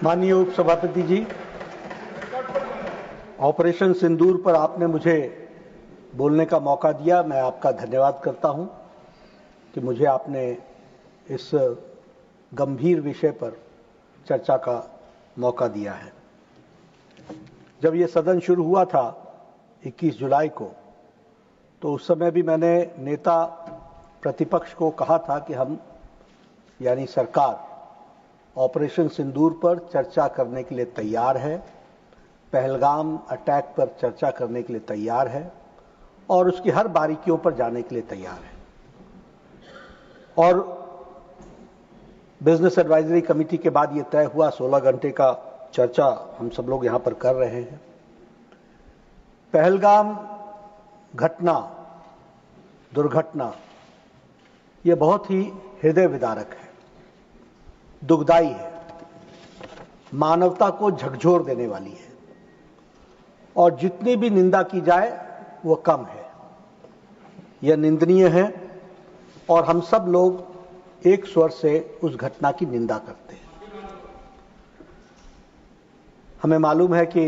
माननीय उपसभापति जी, ऑपरेशन सिंदूर पर आपने मुझे बोलने का मौका दिया। मैं आपका धन्यवाद करता हूं कि मुझे आपने इस गंभीर विषय पर चर्चा का मौका दिया है। जब ये सदन शुरू हुआ था 21 जुलाई को, तो उस समय भी मैंने नेता प्रतिपक्ष को कहा था कि हम यानी सरकार ऑपरेशन सिंदूर पर चर्चा करने के लिए तैयार है, पहलगाम अटैक पर चर्चा करने के लिए तैयार है और उसकी हर बारीकियों पर जाने के लिए तैयार है। और बिजनेस एडवाइजरी कमेटी के बाद ये तय हुआ, 16 घंटे का चर्चा हम सब लोग यहां पर कर रहे हैं। पहलगाम घटना, दुर्घटना, ये बहुत ही हृदय विदारक है, दुखदाई है, मानवता को झकझोर देने वाली है और जितनी भी निंदा की जाए वो कम है। यह निंदनीय है और हम सब लोग एक स्वर से उस घटना की निंदा करते हैं। हमें मालूम है कि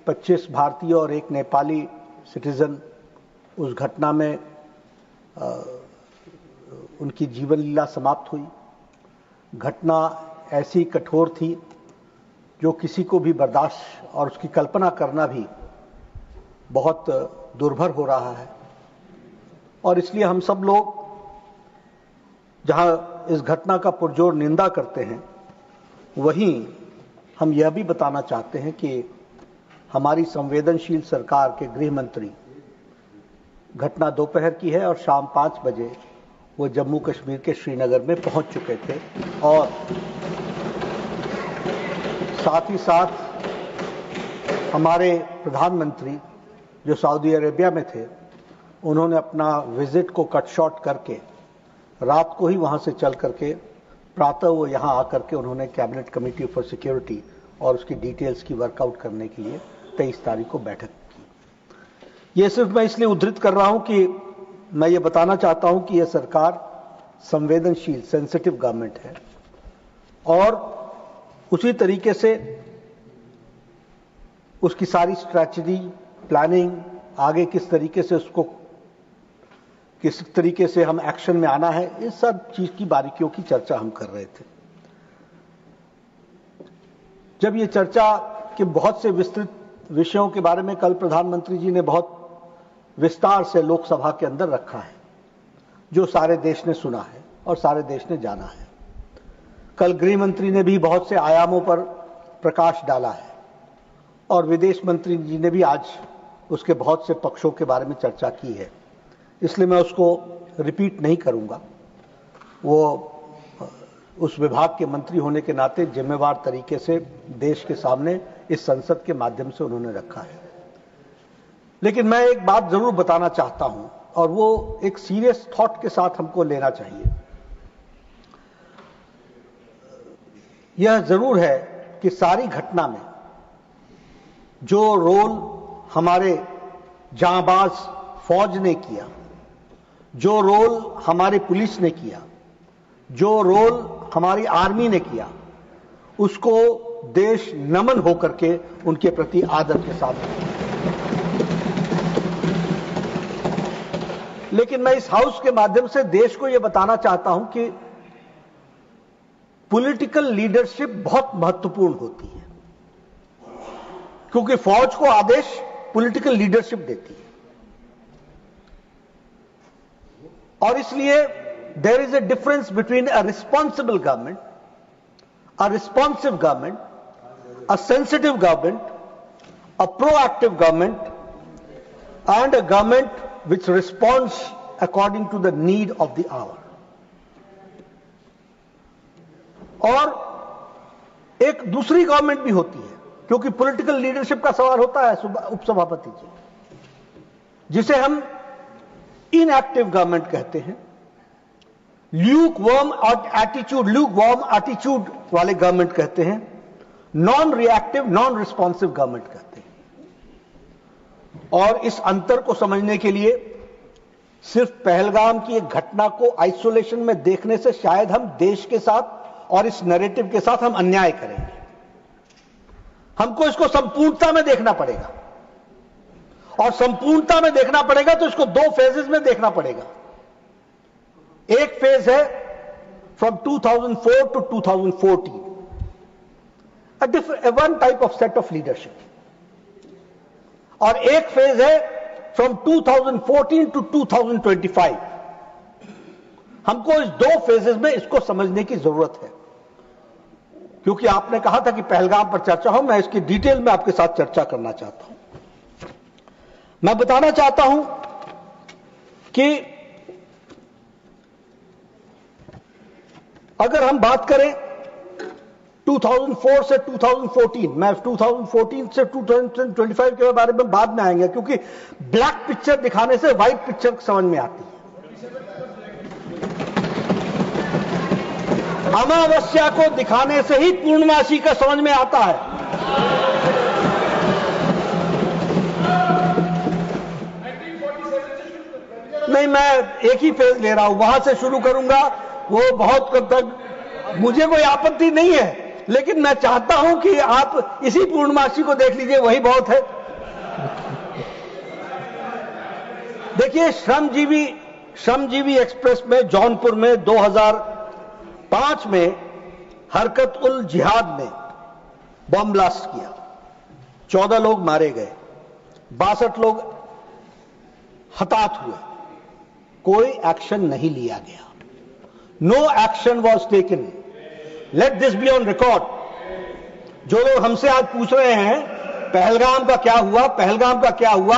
25 भारतीय और एक नेपाली सिटीजन उस घटना में उनकी जीवन लीला समाप्त हुई। घटना ऐसी कठोर थी जो किसी को भी बर्दाश्त और उसकी कल्पना करना भी बहुत दुर्भर हो रहा है। और इसलिए हम सब लोग जहां इस घटना का पुरजोर निंदा करते हैं, वहीं हम यह भी बताना चाहते हैं कि हमारी संवेदनशील सरकार के गृह मंत्री, घटना दोपहर की है और शाम 5 बजे वो जम्मू कश्मीर के श्रीनगर में पहुंच चुके थे और साथ ही साथ हमारे प्रधानमंत्री जो सऊदी अरेबिया में थे, उन्होंने अपना विजिट को कट शॉर्ट करके रात को ही वहां से चल करके प्रातः वो यहां आकर के उन्होंने कैबिनेट कमेटी फॉर सिक्योरिटी और उसकी डिटेल्स की वर्कआउट करने के लिए 23 तारीख को बैठक की। ये सिर्फ मैं इसलिए उद्धृत कर रहा हूं कि मैं ये बताना चाहता हूं कि यह सरकार संवेदनशील, सेंसिटिव गवर्नमेंट है और उसी तरीके से उसकी सारी स्ट्रैटेजी, प्लानिंग, आगे किस तरीके से उसको किस तरीके से हम एक्शन में आना है, इस सब चीज की बारीकियों की चर्चा हम कर रहे थे। जब ये चर्चा के बहुत से विस्तृत विषयों के बारे में कल प्रधानमंत्री जी ने बहुत विस्तार से लोकसभा के अंदर रखा है, जो सारे देश ने सुना है और सारे देश ने जाना है। कल गृह मंत्री ने भी बहुत से आयामों पर प्रकाश डाला है और विदेश मंत्री जी ने भी आज उसके बहुत से पक्षों के बारे में चर्चा की है, इसलिए मैं उसको रिपीट नहीं करूंगा। वो उस विभाग के मंत्री होने के नाते जिम्मेवार तरीके से देश के सामने इस संसद के माध्यम से उन्होंने रखा है। लेकिन मैं एक बात जरूर बताना चाहता हूं और वो एक सीरियस थॉट के साथ हमको लेना चाहिए। यह जरूर है कि सारी घटना में जो रोल हमारे जांबाज फौज ने किया, जो रोल हमारे पुलिस ने किया, जो रोल हमारी आर्मी ने किया, उसको देश नमन होकर के उनके प्रति आदर के साथ। लेकिन मैं इस हाउस के माध्यम से देश को यह बताना चाहता हूं कि पॉलिटिकल लीडरशिप बहुत महत्वपूर्ण होती है, क्योंकि फौज को आदेश पॉलिटिकल लीडरशिप देती है और इसलिए there is a difference between a responsible government, a responsive government, a sensitive government, a proactive government and a government which responds according to the need of the hour. और एक दूसरी government भी होती है, क्योंकि पॉलिटिकल लीडरशिप का सवाल होता है उपसभापति जी, जिसे हम इनएक्टिव गवर्नमेंट कहते हैं, ल्यूकवार्म एटीट्यूड वाले गवर्नमेंट कहते हैं, non reactive, non responsive government कहते हैं। और इस अंतर को समझने के लिए सिर्फ पहलगाम की एक घटना को आइसोलेशन में देखने से शायद हम देश के साथ और इस नैरेटिव के साथ हम अन्याय करेंगे। हमको इसको संपूर्णता में देखना पड़ेगा, और संपूर्णता में देखना पड़ेगा तो इसको दो फेजेस में देखना पड़ेगा। एक फेज है from 2004 to 2014, one type of set of leadership, और एक फेज है फ्रॉम 2014 टू 2025। हमको इस दो फेजेस में इसको समझने की जरूरत है, क्योंकि आपने कहा था कि पहलगाम पर चर्चा हो, मैं इसकी डिटेल में आपके साथ चर्चा करना चाहता हूं। मैं बताना चाहता हूं कि अगर हम बात करें 2004 से 2014, मैं 2014 से 2025 के बारे में बाद में आएंगे, क्योंकि ब्लैक पिक्चर दिखाने से व्हाइट पिक्चर समझ में आती है। अमावस्या को दिखाने से ही पूर्णमासी का समझ में आता है। नहीं, मैं एक ही फेज ले रहा हूं, वहां से शुरू करूंगा, वो बहुत तक मुझे कोई आपत्ति नहीं है, लेकिन मैं चाहता हूं कि आप इसी पूर्णमासी को देख लीजिए, वही बहुत है। देखिए, श्रमजीवी एक्सप्रेस में जौनपुर में 2005 में हरकत उल जिहाद ने बम ब्लास्ट किया, 14 लोग मारे गए, 62 लोग हताहत हुए, कोई एक्शन नहीं लिया गया। No action was taken. Let this be on record. जो लोग हमसे आज पूछ रहे हैं पहलगाम का क्या हुआ, पहलगाम का क्या हुआ,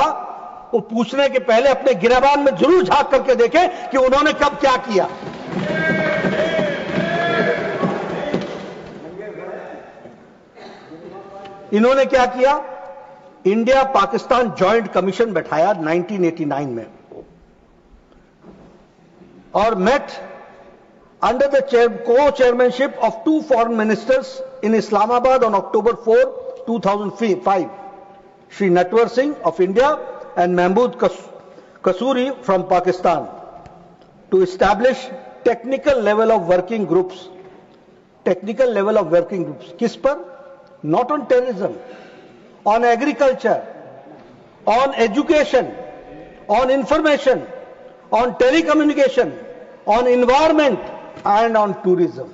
वो पूछने के पहले अपने गिरबान में जरूर झांक करके देखें कि उन्होंने कब क्या किया। इन्होंने क्या किया? इंडिया पाकिस्तान जॉइंट कमीशन बैठाया 1989 में, और met under the co-chairmanship of two foreign ministers in Islamabad on October 4, 2005, Shri Natwar Singh of India and Mahmood Kasuri from Pakistan, to establish technical level of working groups. Technical level of working groups. किस पर? Not on terrorism, on agriculture, on education, on information, on telecommunication, on environment and on tourism.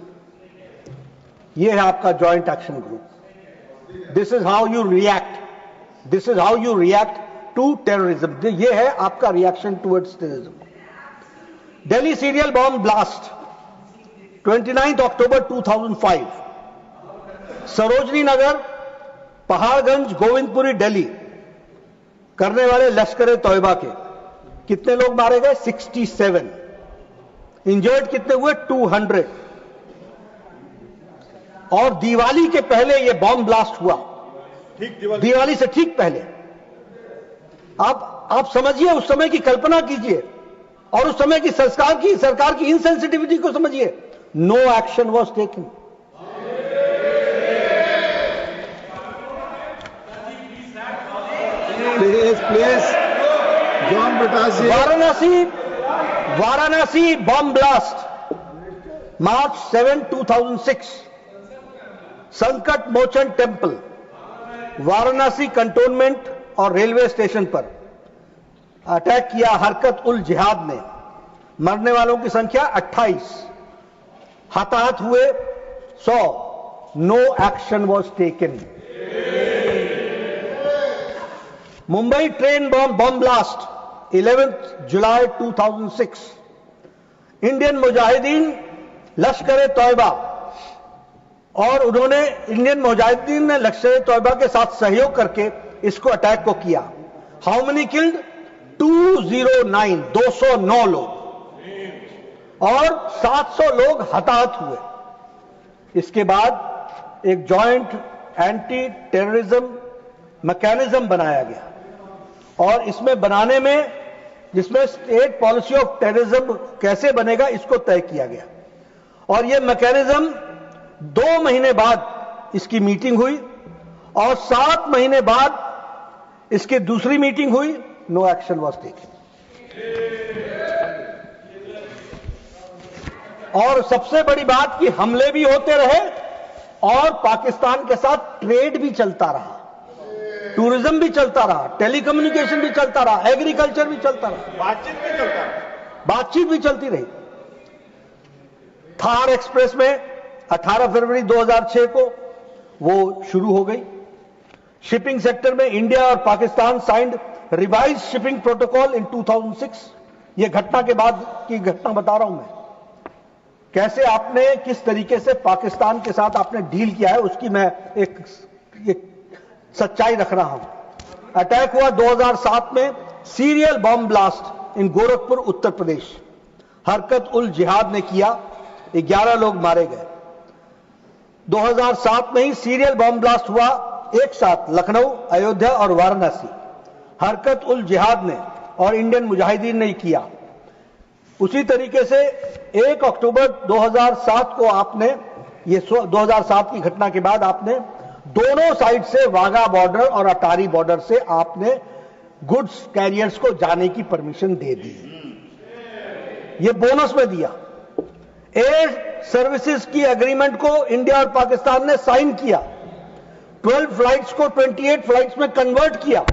ये है आपका joint action group. This is how you react. This is how you react to terrorism. ये है आपका reaction towards terrorism. Delhi serial bomb blast, 29th October 2005. Sarojini Nagar, Paharganj, Govindpuri, Delhi करने वाले लश्कर तौयबा के कितने लोग मारे गए? 67। इंजर्ड कितने हुए? 200। और दिवाली के पहले यह बॉम्ब ब्लास्ट हुआ, दिवाली से ठीक पहले। आप समझिए, उस समय की कल्पना कीजिए, और उस समय की सरकार की इनसेंसिटिविटी को समझिए। No action was taken. Please John Brittas. Varanasi bomb blast, March 7, 2006, Sankat Mochan temple, Varanasi cantonment और रेलवे स्टेशन पर अटैक किया हरकत उल जिहाद ने। मरने वालों की संख्या 28, हताहत हुए 100। No action was taken. Mumbai train bomb blast, 11th July 2006, Indian Mujahideen Lashkar Taiba, और उन्होंने इंडियन मुजाहिदीन ने लश्कर तौयबा के साथ सहयोग करके इसको अटैक को किया। How many killed? 209, 209 लोग, और 700 लोग हताहत हुए। इसके बाद एक जॉइंट एंटी टेररिज्म मैकेनिज्म बनाया गया, और इसमें बनाने में, जिसमें स्टेट पॉलिसी ऑफ टेररिज्म कैसे बनेगा इसको तय किया गया। और यह मैकेनिज्म 2 महीने बाद इसकी मीटिंग हुई, और 7 महीने बाद इसकी दूसरी मीटिंग हुई। No action was taken. और सबसे बड़ी बात कि हमले भी होते रहे और पाकिस्तान के साथ ट्रेड भी चलता रहा, टूरिज्म भी चलता रहा, टेलीकम्युनिकेशन भी चलता रहा, एग्रीकल्चर भी चलता रहा, बातचीत भी चलती रही। थार एक्सप्रेस में 18 फरवरी 2006 को वो शुरू हो गई। शिपिंग सेक्टर में इंडिया और Pakistan signed revise shipping protocol इन 2006। यह घटना के बाद की घटना बता रहा हूं मैं, कैसे आपने किस तरीके से पाकिस्तान के साथ आपने डील किया है उसकी मैं एक सच्चाई रख रहा हूं। अटैक हुआ 2007 में, serial bomb blast in Gorakhpur Uttar Pradesh. हरकत उल जिहाद ने किया, 11 लोग मारे गए। 2007 में ही सीरियल बॉम्ब ब्लास्ट हुआ एक साथ लखनऊ, अयोध्या और वाराणसी। हरकत उल जिहाद ने और इंडियन मुजाहिदीन ने किया। उसी तरीके से 1 अक्टूबर 2007 को आपने, ये 2007 की घटना के बाद आपने दोनों साइड से वाघा बॉर्डर और अटारी बॉर्डर से आपने गुड्स कैरियर्स को जाने की परमिशन दे दी। ये बोनस में दिया। एयर सर्विसेज की एग्रीमेंट को इंडिया और पाकिस्तान ने साइन किया। 12 फ्लाइट्स को 28 फ्लाइट्स में कन्वर्ट किया।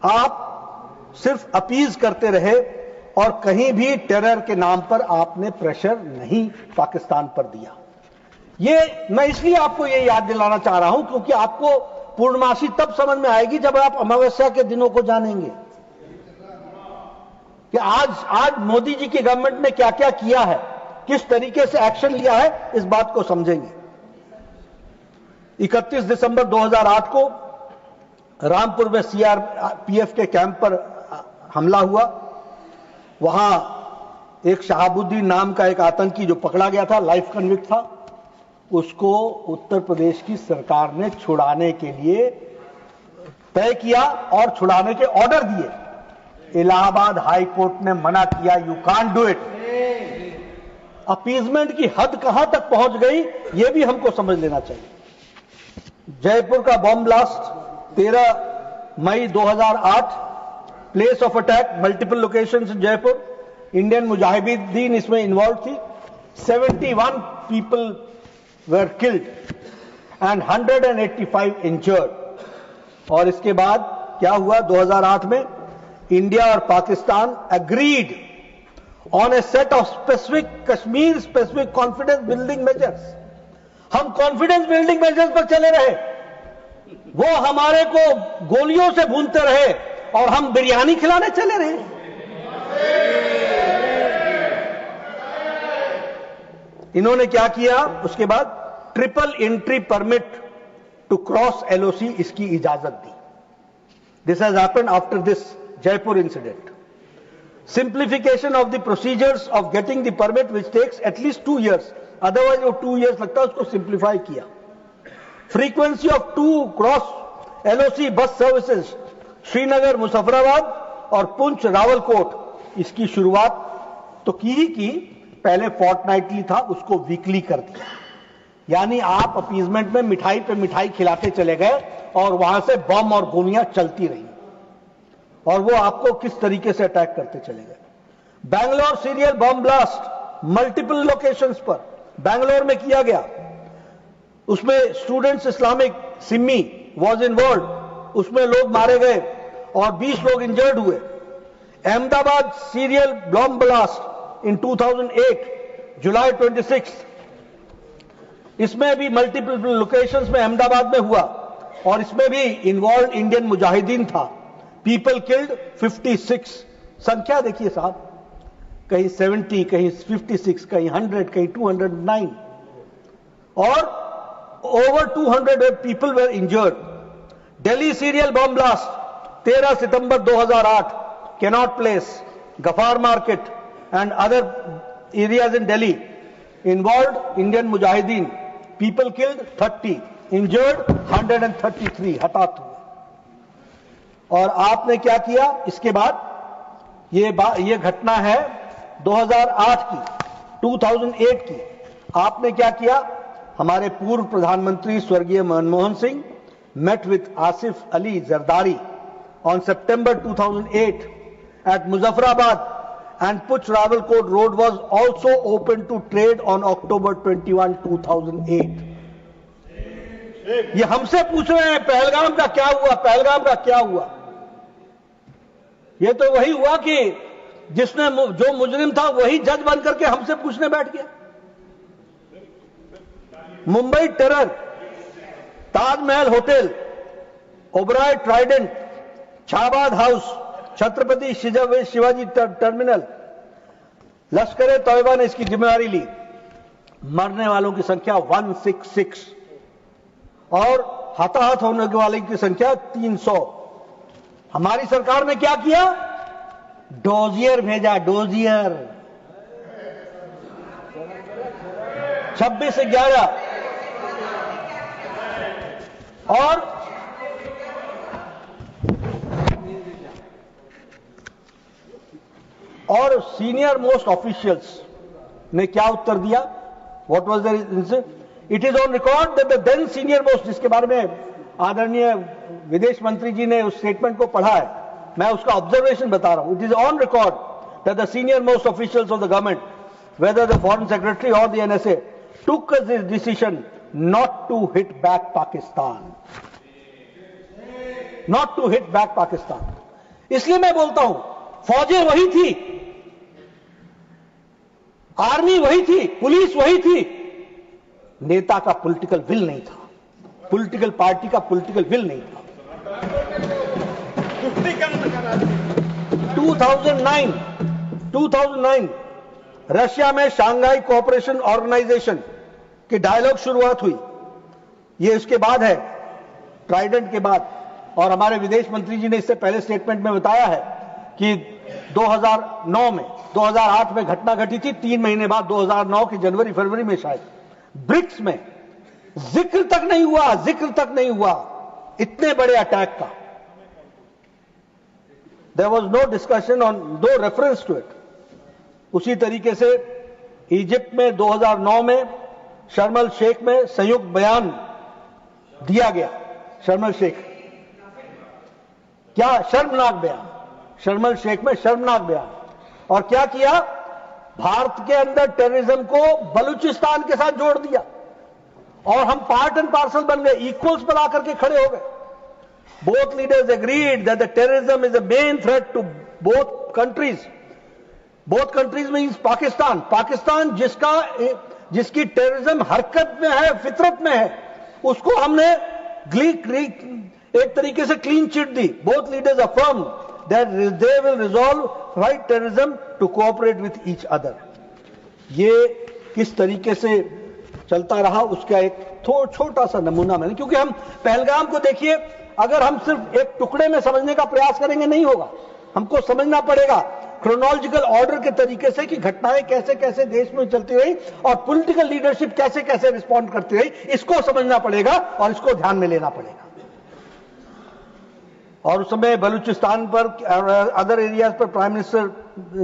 आप सिर्फ अपीज करते रहे और कहीं भी टेरर के नाम पर आपने प्रेशर नहीं पाकिस्तान पर दिया। ये मैं इसलिए आपको ये याद दिलाना चाह रहा हूं क्योंकि आपको पूर्णमासी तब समझ में आएगी जब आप अमावस्या के दिनों को जानेंगे कि आज मोदी जी की गवर्नमेंट ने क्या क्या किया है, किस तरीके से एक्शन लिया है, इस बात को समझेंगे। 31 दिसंबर 2008 को रामपुर में सीआरपीएफ के कैंप पर हमला हुआ। वहां एक शहाबुद्दीन नाम का एक आतंकी जो पकड़ा गया था, लाइफ कन्विक्ट था, उसको उत्तर प्रदेश की सरकार ने छुड़ाने के लिए तय किया और छुड़ाने के ऑर्डर दिए। इलाहाबाद हाई कोर्ट ने मना किया, you can't do it. Appeasement की हद कहां तक पहुंच गई यह भी हमको समझ लेना चाहिए। जयपुर का bomb blast 13 May 2008, place of attack multiple locations in Jaipur. Indian Mujahideen इसमें इन्वॉल्व थी। 71 people were killed and 185 injured. और इसके बाद क्या हुआ 2008 में, इंडिया और Pakistan agreed on a set of specific Kashmir specific confidence building measures. हम कॉन्फिडेंस बिल्डिंग मेजर्स पर चले रहे, वो हमारे को गोलियों से भूनते रहे और हम बिरयानी खिलाने चले रहे। इन्होंने क्या किया उसके बाद, triple entry permit to cross LOC इसकी इजाजत दी। This has happened after this Jaipur incident. Simplification of the procedures of getting the permit which takes at least 2 years, otherwise वो 2 years लगता है, उसको सिंप्लीफाई किया। Frequency of 2 cross LOC bus services Srinagar Muzaffarabad और पुंछ रावलकोट, इसकी शुरुआत तो की ही की, पहले फोर्टनाइटली था, उसको वीकली कर दिया। यानी आप अपीजमेंट में मिठाई पे मिठाई खिलाते चले गए और वहां से बम और गोलियां चलती रही और वो आपको किस तरीके से अटैक करते चले गए। Bangalore serial bomb blast multiple locations पर बैंगलोर में किया गया। उसमें students Islamic Simi was involve, उसमें लोग मारे गए और 20 लोग इंजर्ड हुए। Ahmedabad serial bomb blast in 2008 जुलाई 26, इसमें भी मल्टीपल लोकेशंस में अहमदाबाद में हुआ और इसमें भी इन्वॉल्व इंडियन मुजाहिदीन था। पीपल किल्ड 56, संख्या देखिए साहब, कहीं 70, कहीं 56, कहीं 100, कहीं 209 और over 200 people were injured. Delhi serial bomb blast 13 September 2008, Connaught Place, Gafar Market and other areas in Delhi involved Indian Mujahideen. People killed 30, injured 133, हताहत हुए। और आपने क्या किया इसके बाद, ये घटना है 2008 की, 2008 की। आपने क्या किया, हमारे पूर्व प्रधानमंत्री स्वर्गीय Manmohan Singh met with Asif Ali Zardari on September 2008 at Muzaffarabad and Puch Rawalkot road was also open to trade on October 21, 2008. ये हमसे पूछ रहे हैं पहलगाम का क्या हुआ, पहलगाम का क्या हुआ। ये तो वही हुआ कि जिसने जो मुजरिम था वही जज बन करके हमसे पूछने बैठ गया। Mumbai terror, Taj Mahal hotel, Oberoi trident, Chabad house, Chhatrapati Shivaji terminal, Lashkar e Taiba ने इसकी जिम्मेदारी ली। मरने वालों की संख्या 166 और हताहत होने वाले की संख्या 300। हमारी सरकार ने क्या किया? डोजियर भेजा, डोजियर 26/11 और सीनियर मोस्ट ऑफिशियल्स ने क्या उत्तर दिया? What was their answer? It is on record that the then senior most, जिसके बारे में आदरणीय विदेश मंत्री जी ने उस स्टेटमेंट को पढ़ा है, मैं उसका ऑब्जर्वेशन बता रहा हूं। It is on record that the senior most officials of the government, whether the foreign secretary or the NSA, took this decision not to hit back Pakistan. Not to hit back Pakistan. इसलिए मैं बोलता हूं, फौजें वही थी, army वही थी, police वही थी, नेता का पॉलिटिकल विल नहीं था, पॉलिटिकल पार्टी का पॉलिटिकल विल नहीं था। 2009 रशिया में शांघाई कोऑपरेशन ऑर्गेनाइजेशन की डायलॉग शुरुआत हुई। ये उसके बाद है, ट्राइडेंट के बाद। और हमारे विदेश मंत्री जी ने इससे पहले स्टेटमेंट में बताया है कि 2009 में, 2008 में घटना घटी थी, 3 महीने बाद 2009 के जनवरी फरवरी में शायद ब्रिक्स में जिक्र तक नहीं हुआ इतने बड़े अटैक का। There was no discussion on, no reference to it. उसी तरीके से इजिप्ट में 2009 में शर्म अल शेख में संयुक्त बयान दिया गया। शर्म अल शेख, क्या शर्मनाक बयान, शर्म अल शेख में शर्मनाक बयान। और क्या किया? भारत के अंदर टेररिज्म को बलूचिस्तान के साथ जोड़ दिया और हम पार्ट एंड पार्सल बन गए, इक्वल्स पर आकर के खड़े हो गए। Both leaders agreed that the terrorism is a main threat to both countries. Both countries means Pakistan जिसकी टेररिज्म हरकत में है, फितरत में है, उसको हमने एक तरीके से क्लीन चिट दी। Both leaders affirm that they will resolve fight terrorism to cooperate with each other. ये किस तरीके से चलता रहा उसका एक छोटा सा नमूना मैंने, क्योंकि हम पहलगाम को देखिए, अगर हम सिर्फ एक टुकड़े में समझने का प्रयास करेंगे नहीं होगा, हमको समझना पड़ेगा क्रोनोलॉजिकल ऑर्डर के तरीके से कि घटनाएं कैसे कैसे देश में चलती रही और पॉलिटिकल लीडरशिप कैसे कैसे रिस्पॉन्ड करती रही, इसको समझना पड़ेगा और इसको ध्यान में लेना पड़ेगा। और उस समय बलूचिस्तान पर, अदर एरियाज पर प्राइम मिनिस्टर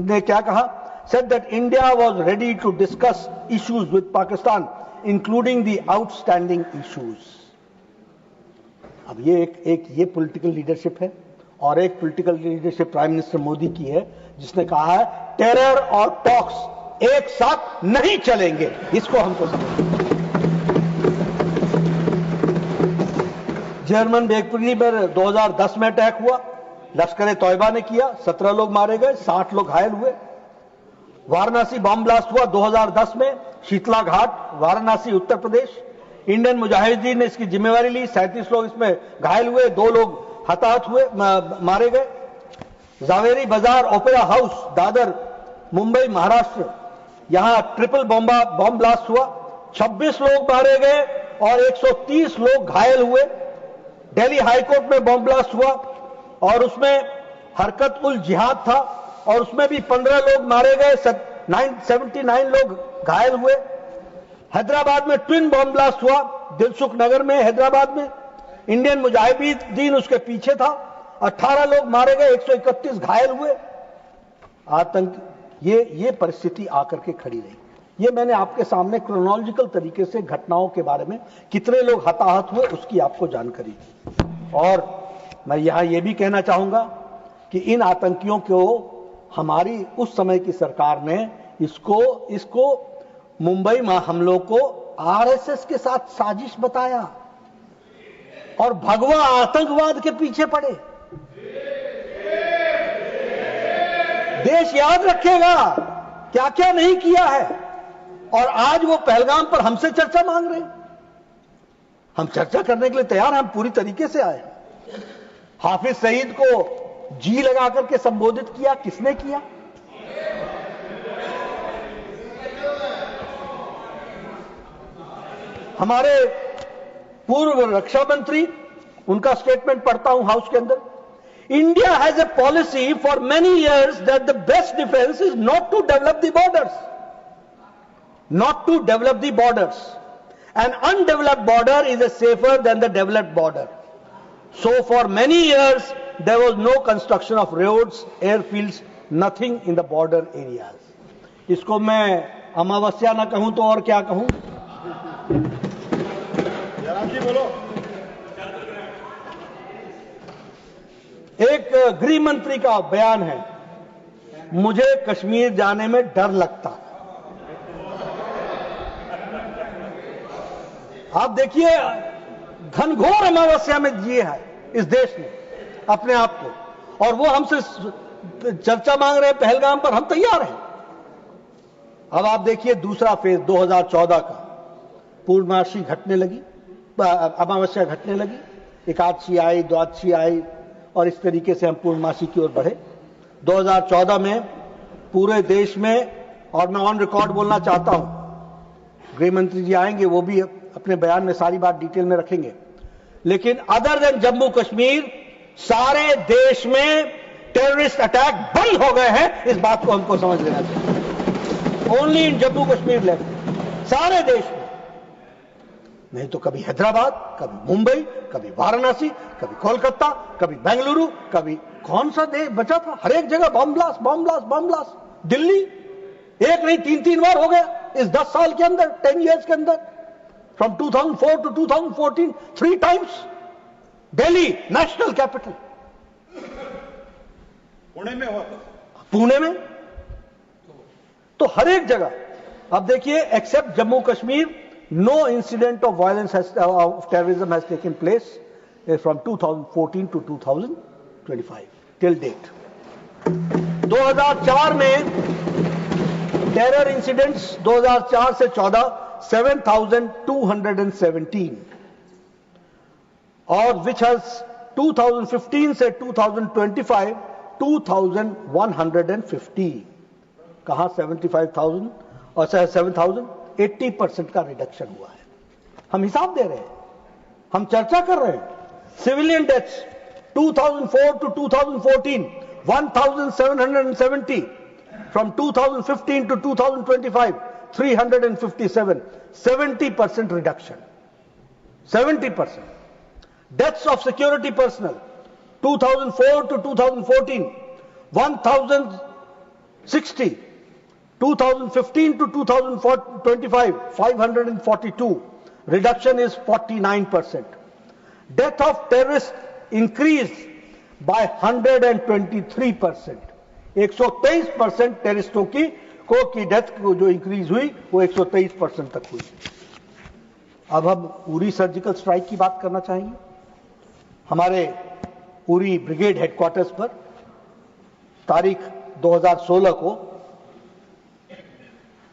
ने क्या कहा? said that India was ready to discuss issues with Pakistan, including the outstanding issues. अब ये पॉलिटिकल लीडरशिप है और एक political leadership prime minister Modi की है, जिसने कहा है टेरर और टॉक्स एक साथ नहीं चलेंगे। इसको हमको समझना। जर्मन बेकरी पर 2010 में अटैक हुआ, लश्कर ए तौयबा ने किया, 17 लोग मारे गए, 60 लोग घायल हुए। वाराणसी बॉम्ब ब्लास्ट हुआ 2010 में, शीतला घाट, वाराणसी, उत्तर प्रदेश। इंडियन मुजाहिदीन ने इसकी जिम्मेवारी ली, 37 लोग इसमें घायल हुए, 2 लोग हताहत हुए, मारे गए। जावेरी बाजार ओपेरा हाउस, दादर, मुंबई, महाराष्ट्र, यहां ट्रिपल बॉम्ब ब्लास्ट हुआ, 26 लोग मारे गए और 130 लोग घायल हुए। दिल्ली हाईकोर्ट में बॉम्ब ब्लास्ट हुआ और उसमें हरकत उल जिहाद था और उसमें भी 15 लोग मारे गए, 79 लोग घायल हुए। हैदराबाद में ट्विन बॉम्ब ब्लास्ट हुआ, दिलसुख नगर में, हैदराबाद में। इंडियन मुजाहिदीन उसके पीछे था, 18 लोग मारे गए, 131 घायल हुए। आतंक, ये परिस्थिति आकर के खड़ी रही। ये मैंने आपके सामने क्रोनोलॉजिकल तरीके से घटनाओं के बारे में कितने लोग हताहत हुए उसकी आपको जानकारी दी। और मैं यहां ये भी कहना चाहूंगा कि इन आतंकियों को हमारी उस समय की सरकार ने इसको मुंबई में हमलों को आरएसएस के साथ साजिश बताया और भगवा आतंकवाद के पीछे पड़े। देश याद रखेगा क्या क्या नहीं किया है, और आज वो पहलगाम पर हमसे चर्चा मांग रहे हैं। हम चर्चा करने के लिए तैयार हैं, हम पूरी तरीके से आए। हाफिज सईद को जी लगा करके संबोधित किया, किसने किया? हमारे पूर्व रक्षा मंत्री, उनका स्टेटमेंट पढ़ता हूं हाउस के अंदर। India has a policy for many years that the best defence is not to develop the borders, not to develop the borders. An undeveloped border is safer than the developed border. So for many years there was no construction of roads, airfields, nothing in the border areas. इसको मैं अमावस्या ना कहूं तो और क्या कहूं? बोलो। एक गृह मंत्री का बयान है, मुझे कश्मीर जाने में डर लगता। आप देखिए घनघोर अमावस्या में जिए है इस देश ने अपने आप को, और वो हमसे चर्चा मांग रहे हैं पहलगाम पर। हम तैयार हैं। अब आप देखिए दूसरा फेज 2014 का, पूर्णमासी घटने लगी, अमावस्या घटने लगी, एकादशी आई, द्वादशी आई, और इस तरीके से हम पूर्णमासी की ओर बढ़े। 2014 में पूरे देश में, और मैं ऑन रिकॉर्ड बोलना चाहता हूं, गृह मंत्री जी आएंगे, वो भी अपने बयान में सारी बात डिटेल में रखेंगे, लेकिन अदर देन जम्मू कश्मीर सारे देश में टेररिस्ट अटैक बंद हो गए हैं। इस बात को हमको समझ लेना चाहिए। Only in Jammu Kashmir left, सारे देश में। नहीं तो कभी हैदराबाद, कभी मुंबई, कभी वाराणसी, कभी कोलकाता, कभी बेंगलुरु, कभी कौन सा देश बचा था? हर एक जगह bomb blast, bomb blast, bomb blast. Delhi एक नहीं 3-3 बार हो गया इस 10 साल के अंदर, 10 इयर्स के अंदर। From 2004 to 2014, 3 times. Delhi, national capital. Pune में हुआ था। पुणे में तो हर एक जगह। अब देखिए, except Jammu Kashmir, no incident of violence of terrorism has taken place from 2014 to 2025 till date. 2004 में टेरर इंसिडेंट्स 2004 से 14 7,217, और which has 2015 से 2025 2,150। कहां 75,000 और 7,000, 80% का रिडक्शन हुआ है। हम हिसाब दे रहे हैं, हम चर्चा कर रहे हैं। Civilian deaths 2004 to 2014 1,770, from 2015 to 2025 357, 70% reduction, 70%. Deaths of security personnel 2004 to 2014 1,060, 2015 to 2025 542, reduction is 49%. Death of terrorists increased by 123%. 123% टेररिस्टों की डेथ जो इंक्रीज हुई वो 123% तक हुई। अब हम उरी सर्जिकल स्ट्राइक की बात करना चाहेंगे। हमारे उरी ब्रिगेड हेडक्वार्टर्स पर तारीख 2016 को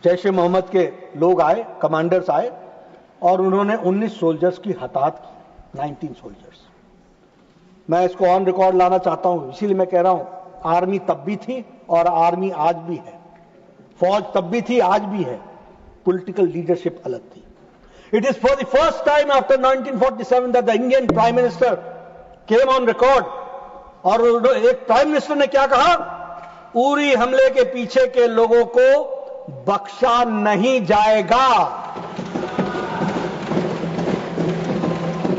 जैश ए मोहम्मद के लोग आए, कमांडर्स आए, और उन्होंने 19 सोल्जर्स की हताहत की, 19 सोल्जर्स। मैं इसको ऑन रिकॉर्ड लाना चाहता हूं, इसीलिए मैं कह रहा हूं, आर्मी तब भी थी और आर्मी आज भी है, फौज तब भी थी, आज भी है, पॉलिटिकल लीडरशिप अलग थी। It is for the first time after 1947 that the Indian prime minister came on record, और एक प्राइम मिनिस्टर ने क्या कहा? उरी हमले के पीछे के लोगों को बख्शा नहीं जाएगा।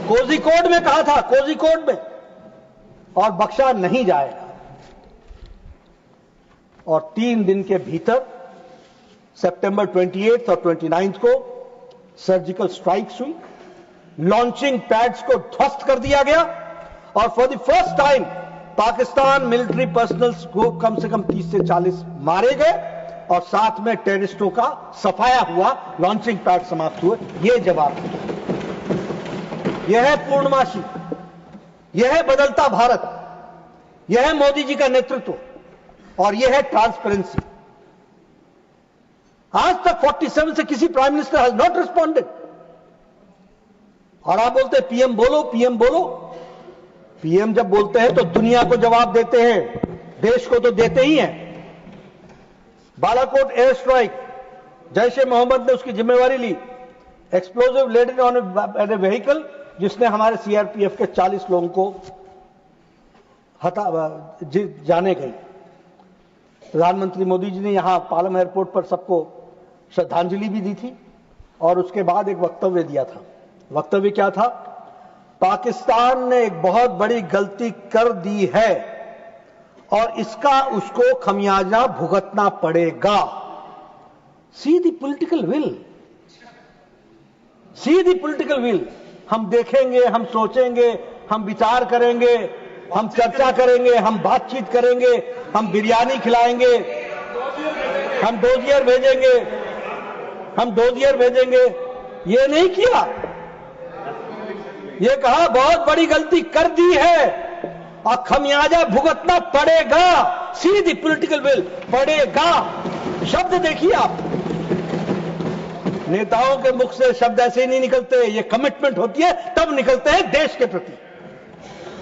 कोझिकोड में कहा था, कोझिकोड में, और बख्शा नहीं जाएगा। और 3 दिन के भीतर सितंबर 28 और 29 को सर्जिकल स्ट्राइक्स हुई, लॉन्चिंग पैड्स को ध्वस्त कर दिया गया, और for the first time Pakistan military personnels को कम से कम 30 से 40 मारे गए और साथ में टेररिस्टों का सफाया हुआ, लॉन्चिंग पैड समाप्त हुए। यह जवाब है, यह है पूर्णमासी, यह है बदलता भारत, यह है मोदी जी का नेतृत्व और यह है ट्रांसपेरेंसी। आज तक 47 से किसी prime minister has not responded. और आप बोलते हैं पीएम बोलो, पीएम बोलो। पीएम जब बोलते हैं तो दुनिया को जवाब देते हैं, देश को तो देते ही हैं। बालाकोट एयर स्ट्राइक, जैश ए मोहम्मद ने उसकी जिम्मेवारी ली। Explosive laden on a vehicle, जिसने हमारे सीआरपीएफ के 40 लोगों को जाने गई। प्रधानमंत्री मोदी जी ने यहां पालम एयरपोर्ट पर सबको श्रद्धांजलि भी दी थी और उसके बाद एक वक्तव्य दिया था। वक्तव्य क्या था? पाकिस्तान ने एक बहुत बड़ी गलती कर दी है और इसका उसको खमियाजा भुगतना पड़ेगा। See the political will, see the political will. हम देखेंगे, हम सोचेंगे, हम विचार करेंगे, हम चर्चा करेंगे, हम बातचीत करेंगे, हम बिरयानी खिलाएंगे, हम डोजियर भेजेंगे, हम डोजियर भेजेंगे। ये नहीं किया, ये कहा बहुत बड़ी गलती कर दी है और खमियाजा भुगतना पड़ेगा। सी द पॉलिटिकल विल, पड़ेगा। शब्द देखिए आप, नेताओं के मुख से शब्द ऐसे ही नहीं निकलते, ये कमिटमेंट होती है तब निकलते हैं देश के प्रति,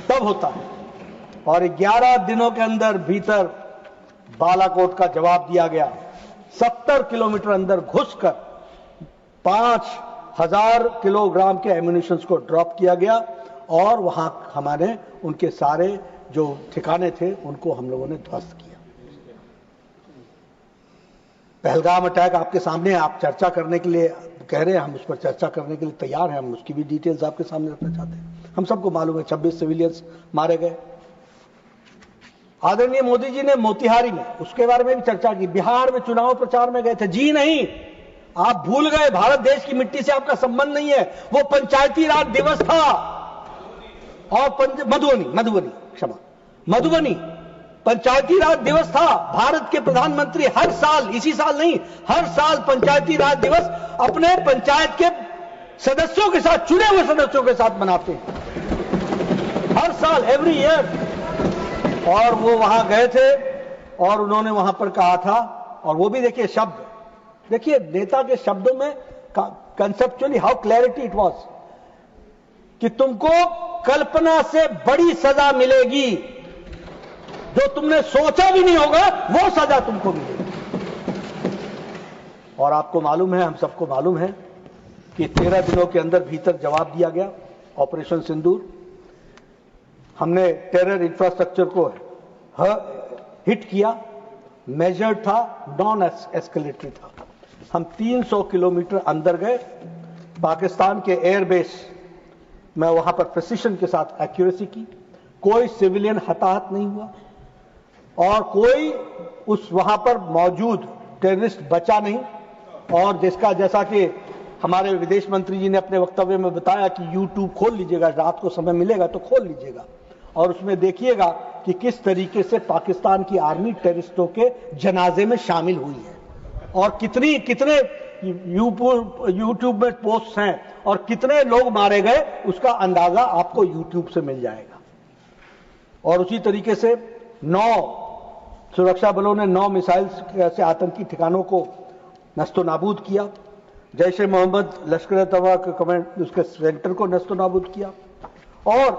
तब होता है। और 11 दिनों के अंदर भीतर बालाकोट का जवाब दिया गया। 70 किलोमीटर अंदर घुसकर 5000 किलोग्राम के एम्यूनिशंस को ड्रॉप किया गया और वहां हमारे उनके सारे जो ठिकाने थे उनको हम लोगों ने ध्वस्त किया। पहलगाम अटैक आपके सामने, आप चर्चा करने के लिए कह रहे हैं, हम उस पर चर्चा करने के लिए तैयार हैं। हम उसकी भी डिटेल्स आपके सामने रखना चाहते हैं। हम सबको मालूम है 26 सिविलियंस मारे गए। आदरणीय मोदी जी ने मोतिहारी में उसके बारे में भी चर्चा की। बिहार में चुनाव प्रचार में गए थे। जी नहीं, आप भूल गए, भारत देश की मिट्टी से आपका संबंध नहीं है। वो पंचायती राज दिवस था और मधुबनी पंचायती राज दिवस था। भारत के प्रधानमंत्री हर साल, इसी साल नहीं, हर साल पंचायती राज दिवस अपने पंचायत के सदस्यों के साथ, चुने हुए सदस्यों के साथ मनाते हैं हर साल, एवरी ईयर। और वो वहां गए थे और उन्होंने वहां पर कहा था, और वो भी देखिए शब्द, देखिए नेता के शब्दों में conceptually how clarity it was, कि तुमको कल्पना से बड़ी सजा मिलेगी, जो तुमने सोचा भी नहीं होगा वो सजा तुमको मिलेगी। और आपको मालूम है, हम सबको मालूम है कि 13 दिनों के अंदर भीतर जवाब दिया गया। ऑपरेशन सिंदूर, हमने टेरर इंफ्रास्ट्रक्चर को हिट किया, मेजर्ड था, नॉन एस्केलेटरी था। हम 300 किलोमीटर अंदर गए, पाकिस्तान के एयरबेस में वहां पर प्रिसिशन के साथ एक्यूरेसी की, कोई सिविलियन हताहत नहीं हुआ और कोई उस वहां पर मौजूद टेररिस्ट बचा नहीं। और जिसका, जैसा कि हमारे विदेश मंत्री जी ने अपने वक्तव्य में बताया कि YouTube खोल लीजिएगा, रात को समय मिलेगा तो खोल लीजिएगा और उसमें देखिएगा कि किस तरीके से पाकिस्तान की आर्मी टेररिस्टों के जनाजे में शामिल हुई है और कितने YouTube में पोस्ट हैं और कितने लोग मारे गए, उसका अंदाजा आपको YouTube से मिल जाएगा। और उसी तरीके से 9 सुरक्षा बलों ने 9 मिसाइल्स से आतंकी ठिकानों को नस्तो नाबूद किया। जैश ए मोहम्मद, लश्कर तैयबा के कमांड, उसके सेंटर को नस्तो नाबूद किया। और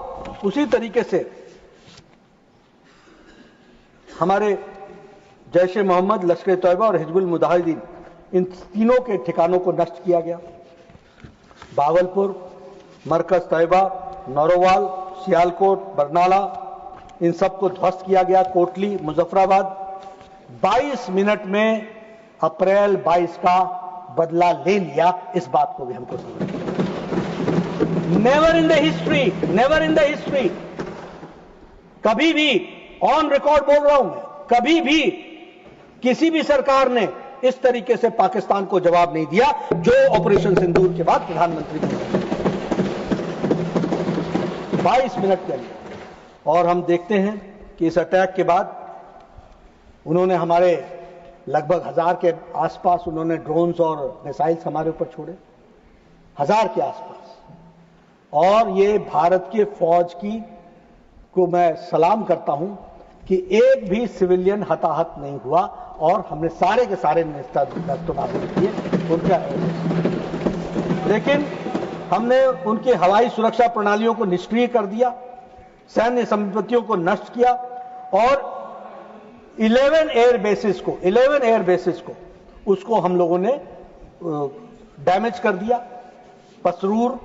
उसी तरीके से हमारे जैश ए मोहम्मद, लश्कर तैयबा और हिजबुल मुजाहिदीन, इन तीनों के ठिकानों को नष्ट किया गया। बावलपुर, मरकज तैयबा, नौरोवाल, सियालकोट, बरनाला, इन सबको ध्वस्त किया गया। कोटली, मुजफ्फराबाद। 22 मिनट में अप्रैल 22 का बदला ले लिया, इस बात को भी हमको समझना। नेवर इन द हिस्ट्री, कभी भी, ऑन रिकॉर्ड बोल रहा हूं मैं, कभी भी किसी भी सरकार ने इस तरीके से पाकिस्तान को जवाब नहीं दिया जो ऑपरेशन सिंदूर के बाद प्रधानमंत्री ने 22 मिनट के अंदर। और हम देखते हैं कि इस अटैक के बाद उन्होंने हमारे लगभग 1000 के आसपास उन्होंने ड्रोन्स और मिसाइल्स हमारे ऊपर छोड़े, 1000 के आसपास। और ये भारत के फौज की को मैं सलाम करता हूं कि एक भी सिविलियन हताहत नहीं हुआ और हमने सारे के सारे नेस्तनाबूद किए उनका। लेकिन हमने उनकी हवाई सुरक्षा प्रणालियों को निष्क्रिय कर दिया, सैन्य संपत्तियों को नष्ट किया और 11 एयर बेसिस को उसको हम लोगों ने डैमेज कर दिया। Pasrur,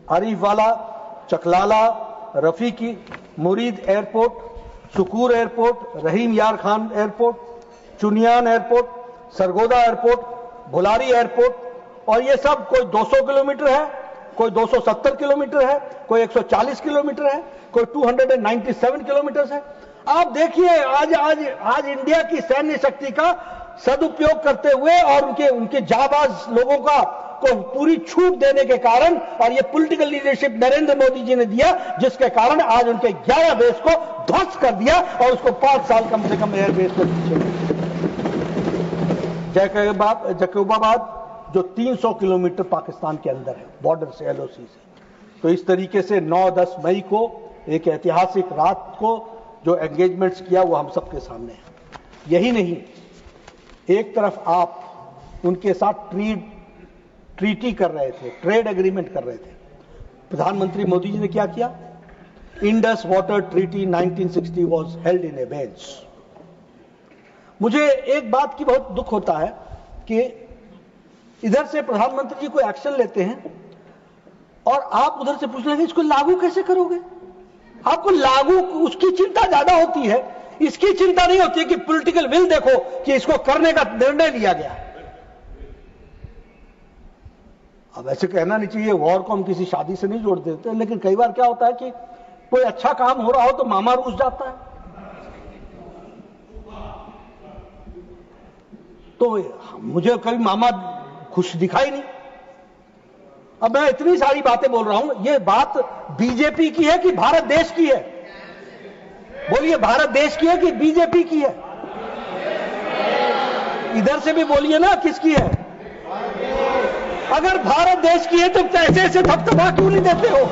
Arifwala, Chaklala, Rafiqui, Murid airport, Sukkur airport, Rahim Yar Khan airport, Chunian airport, Sargodha airport, Bholari airport, और ये सब कोई 200 किलोमीटर है, कोई 270 किलोमीटर है, कोई 140 किलोमीटर है, कोई 297 किलोमीटर है। आप देखिए आज इंडिया की सैन्य शक्ति का सदुपयोग करते हुए और उनके जाबाज लोगों को पूरी छूट देने के कारण, और ये पॉलिटिकल लीडरशिप नरेंद्र मोदी जी ने दिया, जिसके कारण आज उनके 11 बेस को ध्वस्त कर दिया और उसको 5 साल कम से कम एयरबेस को पीछे। जैकबाबाद जो 300 किलोमीटर पाकिस्तान के अंदर है बॉर्डर से, एलओसी से। तो इस तरीके से 9-10 मई को एक ऐतिहासिक रात को जो एंगेजमेंट्स किया वो हम सबके सामने है। यही नहीं, एक तरफ आप उनके साथ ट्रीटी कर रहे थे, ट्रेड एग्रीमेंट कर रहे थे। प्रधानमंत्री मोदी जी ने क्या किया? Indus water treaty 1960 was held in abeyance. मुझे एक बात की बहुत दुख होता है कि इधर से प्रधानमंत्री जी कोई एक्शन लेते हैं और आप उधर से पूछ रहे हैं इसको लागू कैसे करोगे। आपको लागू उसकी चिंता ज्यादा होती है, इसकी चिंता नहीं होती है कि पॉलिटिकल विल देखो कि इसको करने का निर्णय लिया गया। अब ऐसे कहना नहीं चाहिए, वॉर को हम किसी शादी से नहीं जोड़ देते, लेकिन कई बार क्या होता है कि कोई अच्छा काम हो रहा हो तो मामा रूस जाता है। तो मुझे कभी मामा खुश दिखाई नहीं। अब मैं इतनी सारी बातें बोल रहा हूं, ये बात बीजेपी की है कि भारत देश की है? बोलिए, भारत देश की है कि बीजेपी की है? इधर से भी बोलिए ना, किसकी है? अगर भारत देश की है तो ऐसे ऐसे थपथपा क्यों नहीं देते हो?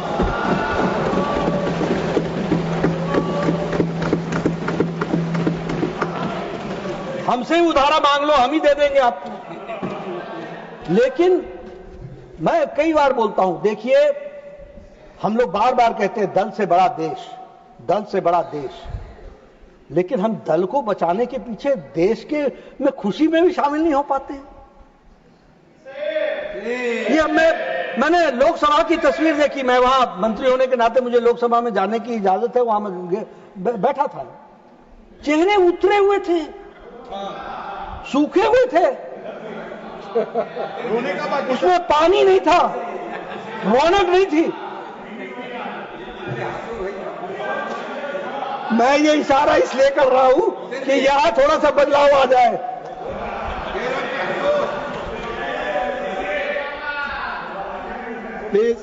हमसे ही उधारा मांग लो, हम ही दे देंगे आपको। लेकिन मैं कई बार बोलता हूं, देखिए हम लोग बार बार कहते हैं दल से बड़ा देश, दल से बड़ा देश, लेकिन हम दल को बचाने के पीछे देश के में खुशी में भी शामिल नहीं हो पाते हैं। ये मैंने लोकसभा की तस्वीर देखी, मैं वहां मंत्री होने के नाते मुझे लोकसभा में जाने की इजाजत है, वहां मैं बैठा था, चेहरे उतरे हुए थे, सूखे हुए थे, उसमें पानी नहीं था, रौनक नहीं थी। मैं ये इशारा इसलिए कर रहा हूं कि यहां थोड़ा सा बदलाव आ जाए। प्लीज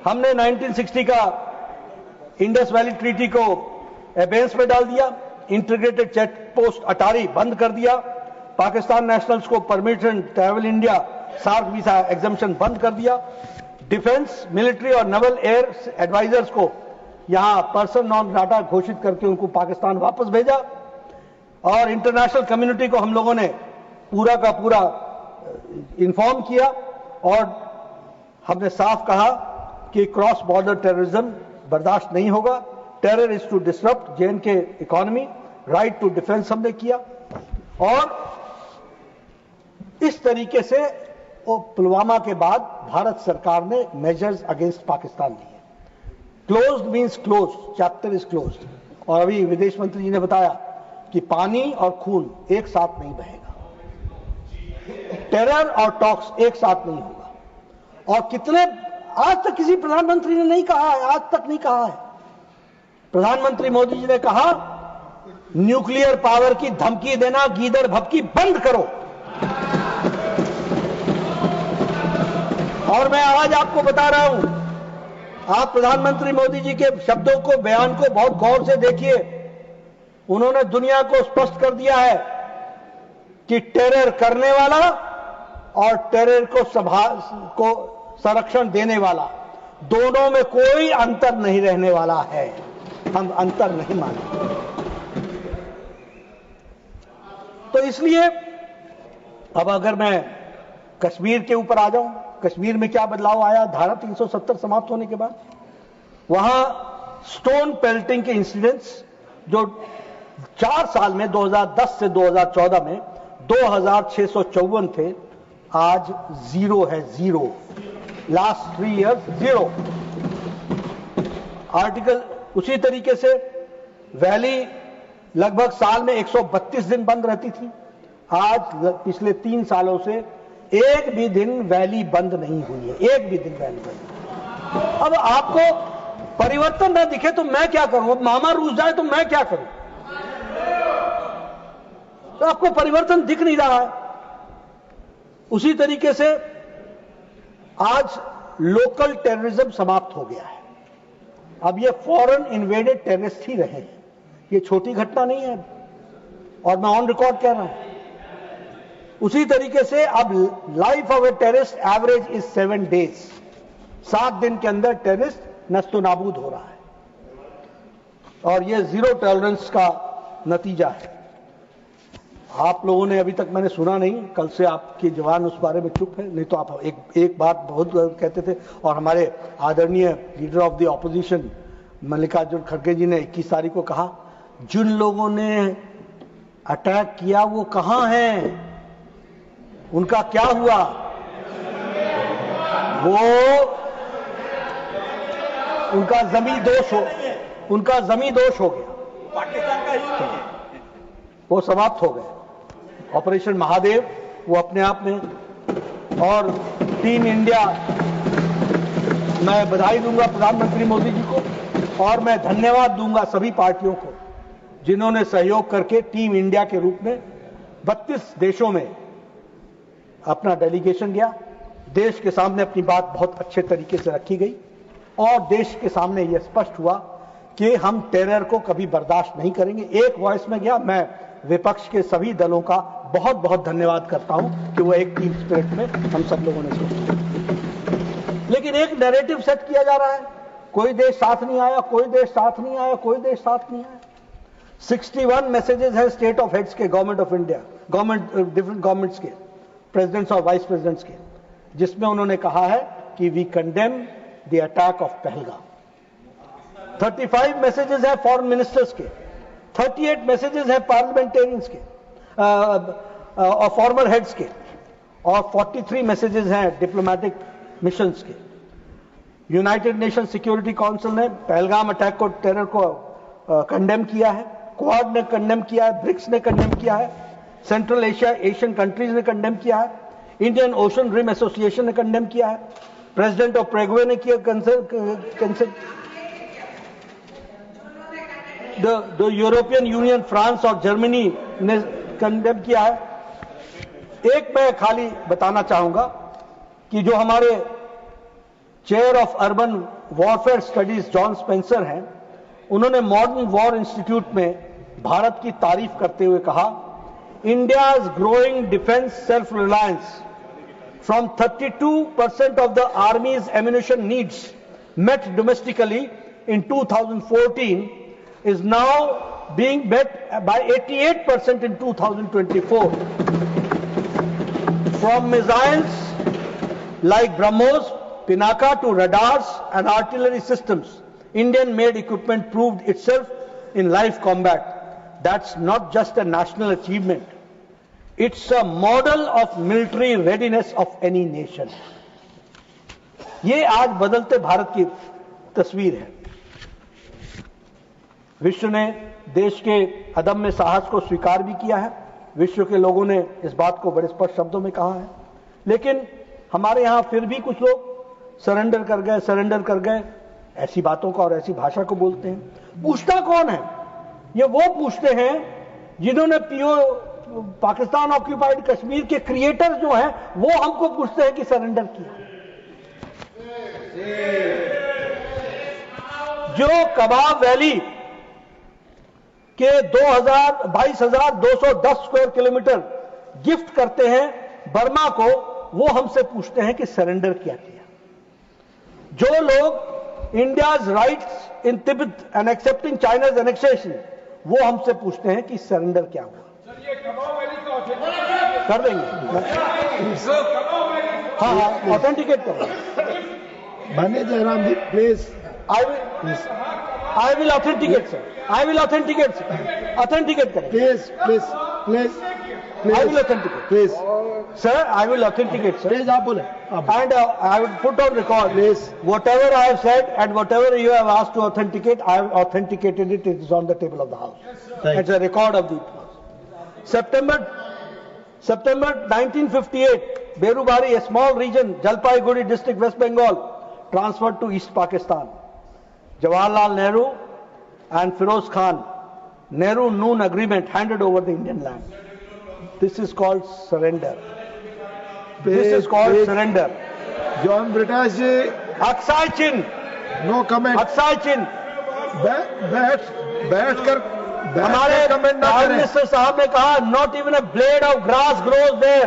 हमने 1960 का इंडस वैली ट्रीटी को एबेंस में डाल दिया, इंटीग्रेटेड चेक पोस्ट अटारी बंद कर दिया, पाकिस्तान नेशनल्स को permission travel India SAARC visa exemption बंद कर दिया, डिफेंस, मिलिट्री और नेवल एयर एडवाइजर्स को यहां पर्सन नॉन ग्राटा घोषित करके उनको पाकिस्तान वापस भेजा, और इंटरनेशनल कम्युनिटी को हम लोगों ने पूरा का पूरा इन्फॉर्म किया, और हमने साफ कहा कि क्रॉस बॉर्डर टेररिज्म बर्दाश्त नहीं होगा, terror is to disrupt J and K economy, right to defence हमने किया। और इस तरीके से पुलवामा के बाद भारत सरकार ने मेजर्स अगेंस्ट पाकिस्तान लिए। Closed means closed, chapter is closed. और अभी विदेश मंत्री जी ने बताया कि पानी और खून एक साथ नहीं बहेगा, टेरर और टॉक्स एक साथ नहीं होगा। और कितने आज तक किसी प्रधानमंत्री ने नहीं कहा है, आज तक नहीं कहा है। प्रधानमंत्री मोदी जी ने कहा न्यूक्लियर पावर की धमकी देना, गीदड़ भभकी बंद करो। और मैं आज आपको बता रहा हूं आप प्रधानमंत्री मोदी जी के शब्दों को, बयान को बहुत गौर से देखिए। उन्होंने दुनिया को स्पष्ट कर दिया है कि टेरर करने वाला और टेरर को संरक्षण देने वाला, दोनों में कोई अंतर नहीं रहने वाला है। हम अंतर नहीं मानेंगे। तो इसलिए अब अगर मैं कश्मीर के ऊपर आ जाऊं, कश्मीर में क्या बदलाव आया धारा 370 समाप्त होने के बाद? वहां स्टोन पेल्टिंग के इंसिडेंट्स जो 4 साल में 2010 से 2014 में 2654 थे, आज 0 है, 0। Last 3 years 0। आर्टिकल उसी तरीके से वैली लगभग साल में 132 दिन बंद रहती थी। आज पिछले 3 सालों से एक भी दिन वैली बंद नहीं हुई है, एक भी दिन वैली बंद। अब आपको परिवर्तन न दिखे तो मैं क्या करूं? अब मामा रूस जाए तो मैं क्या करूं? तो आपको परिवर्तन दिख नहीं रहा है। उसी तरीके से आज लोकल टेररिज्म समाप्त हो गया है। अब ये फॉरेन इन्वेडेड टेररिस्ट ही रहे हैं, ये छोटी घटना नहीं है और मैं ऑन रिकॉर्ड कह रहा हूं। उसी तरीके से अब life of a terrorist average is 7 days। 7 दिन के अंदर टेररिस्ट नस्तो नाबूद हो रहा है और यह 0 टॉलरेंस का नतीजा है। आप लोगों ने अभी तक मैंने सुना नहीं, कल से आपके जवान उस बारे में चुप है, नहीं तो आप एक बात बहुत कहते थे। और हमारे आदरणीय leader of the opposition Mallikarjun खड़गे जी ने 21 तारीख को कहा, जिन लोगों ने अटैक किया वो कहां हैं, उनका क्या हुआ? वो उनका जमी दोष हो गया, पाकिस्तान का ही वो समाप्त हो गए। ऑपरेशन महादेव वो अपने आप में, और टीम इंडिया, मैं बधाई दूंगा प्रधानमंत्री मोदी जी को और मैं धन्यवाद दूंगा सभी पार्टियों को जिन्होंने सहयोग करके टीम इंडिया के रूप में 32 देशों में अपना डेलीगेशन गया। देश के सामने अपनी बात बहुत अच्छे तरीके से रखी गई और देश के सामने यह स्पष्ट हुआ कि हम टेरर को कभी बर्दाश्त नहीं करेंगे। एक वॉइस में गया। मैं विपक्ष के सभी दलों का बहुत बहुत धन्यवाद करता हूं कि वो एक टीम स्पिरिट में हम सब लोगों ने सोचा। लेकिन एक नैरेटिव सेट किया जा रहा है, कोई देश साथ नहीं आया, कोई देश साथ नहीं आया, कोई देश साथ नहीं आया। 61 मैसेजेस हैं स्टेट ऑफ हेड्स के, government of India, different governments के, प्रेसिडेंट्स और वाइस प्रेसिडेंट्स के, जिसमें उन्होंने कहा है कि we condemn the attack of Pahalgam. 35 messages हैं फॉरेन मिनिस्टर्स के, 38 मैसेजेस हैं पार्लियामेंटेरियंस के और फॉर्मर हेड्स के, और 43 मैसेजेस हैं डिप्लोमेटिक मिशंस के। यूनाइटेड नेशन सिक्योरिटी काउंसिल ने पहलगाम अटैक को, टेरर को कंडेम किया है, क्वाड ने कंडेम किया है, ब्रिक्स ने कंडेम किया है, सेंट्रल एशियन कंट्रीज ने कंडेम किया है, इंडियन ओशन रिम एसोसिएशन ने कंडेम किया है, प्रेसिडेंट ऑफ प्रेगवे ने किया द यूरोपियन यूनियन, फ्रांस और जर्मनी ने कंडेम किया है। एक मैं खाली बताना चाहूंगा कि जो हमारे chair of urban warfare studies John Spencer हैं, उन्होंने मॉडर्न वॉर इंस्टीट्यूट में भारत की तारीफ करते हुए कहा, India's growing defense self-reliance from 32% of the Army's ammunition needs met domestically in 2014 is now being met by 88% in 2024. From missiles like BrahMos, Pinaka to radars and artillery systems, Indian-made equipment proved itself in live combat. That's not just a national achievement. It's a model of military readiness of any nation. ये आज बदलते भारत की तस्वीर है। विश्व ने देश के अदम्य साहस को स्वीकार भी किया है। विश्व के लोगों ने इस बात को बड़े स्पष्ट शब्दों में कहा है। लेकिन हमारे यहां फिर भी कुछ लोग सरेंडर कर गए ऐसी बातों का और ऐसी भाषा को बोलते हैं। पूछता कौन है? ये वो पूछते हैं जिन्होंने पाकिस्तान ऑक्यूपाइड कश्मीर के क्रिएटर जो हैं, वो हमको पूछते हैं कि सरेंडर किया। जो कबाब वैली के 22,210 स्क्वायर किलोमीटर गिफ्ट करते हैं बर्मा को, वो हमसे पूछते हैं कि सरेंडर क्या किया। जो लोग India's rights in Tibet and accepting China's annexation, वो हमसे पूछते हैं कि सरेंडर क्या हुआ। कर देंगे, हाँ, ऑथेंटिकेट करो। माननीय जयराम जी please. I will authenticate, sir. I will authenticate, sir. Authenticate करें। Please please please I will authenticate. Please Sir, I will authenticate, sir. Please आप बोले And I will put on record. Please. Whatever I have said and whatever you have asked to authenticate, I have authenticated it. It is on the table of the House. It's a record of the House. September 1958, Berubari, a small region, Jalpaiguri district, West Bengal, transferred to East Pakistan. Jawaharlal Nehru and Firoz Khan, Nehru-Noon agreement handed over the Indian land. This is called surrender. This is called surrender. John Brittas ji Aksai Chin, no comment. Aksai Chin. बैठकर हमारे comment ना prime करें। Minister साहब ने कहा not even a blade of grass grows there,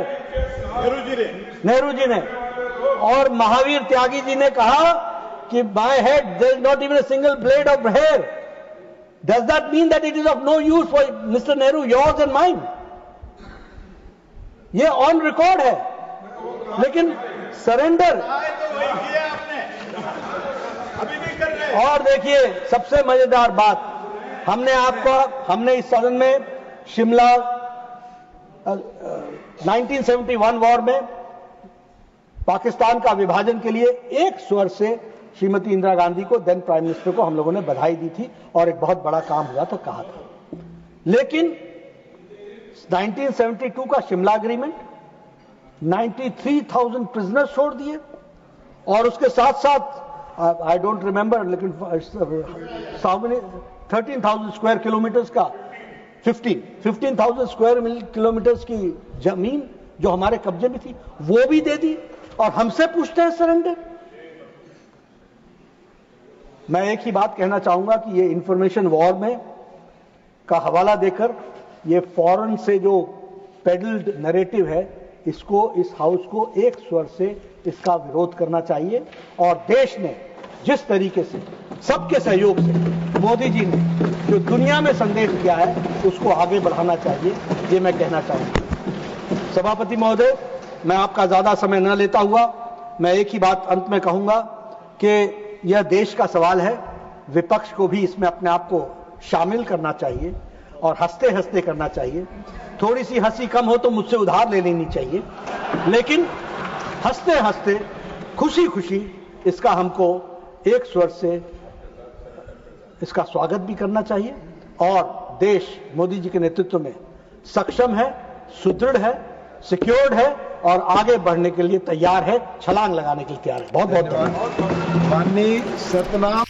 Nehru ji ने। और महावीर त्यागी जी ने कहा कि my head there is not even a single blade of hair. Does that mean that it is of no use for mister Nehru, yours and mine? ये on record है। लेकिन surrender, और देखिए सबसे मजेदार बात, हमने इस सदन में शिमला 1971 वॉर में पाकिस्तान का विभाजन के लिए एक स्वर से श्रीमती इंदिरा गांधी को, देन प्राइम मिनिस्टर को, हम लोगों ने बधाई दी थी और एक बहुत बड़ा काम हुआ तो कहा था। लेकिन 1972 का शिमला एग्रीमेंट 93,000 प्रिजनर्स छोड़ दिए और उसके साथ साथ आई डोंट रिमेंबर, लेकिन 13,000 स्क्वायर किलोमीटर्स का 15,000 स्क्वायर किलोमीटर्स की जमीन जो हमारे कब्जे में थी वो भी दे दी और हमसे पूछते हैं सरेंडर। मैं एक ही बात कहना चाहूंगा कि ये इंफॉर्मेशन वॉर में का हवाला देकर ये फॉरेन से जो पेडल्ड नैरेटिव है, इसको, इस हाउस को एक स्वर से इसका विरोध करना चाहिए। और देश ने जिस तरीके से सबके सहयोग से मोदी जी ने जो दुनिया में संदेश दिया है उसको आगे बढ़ाना चाहिए, ये मैं कहना चाहूंगा। सभापति महोदय, मैं आपका ज्यादा समय न लेता हुआ मैं एक ही बात अंत में कहूंगा कि यह देश का सवाल है, विपक्ष को भी इसमें अपने आप को शामिल करना चाहिए और हंसते हंसते करना चाहिए। थोड़ी सी हंसी कम हो तो मुझसे उधार ले लेनी चाहिए, लेकिन हंसते हंसते खुशी खुशी इसका हमको एक स्वर से इसका स्वागत भी करना चाहिए। और देश मोदी जी के नेतृत्व में सक्षम है, सुदृढ़ है, सिक्योर्ड है और आगे बढ़ने के लिए तैयार है, छलांग लगाने के लिए तैयार है। बहुत बहुत धन्यवाद। माननीय सतनाम।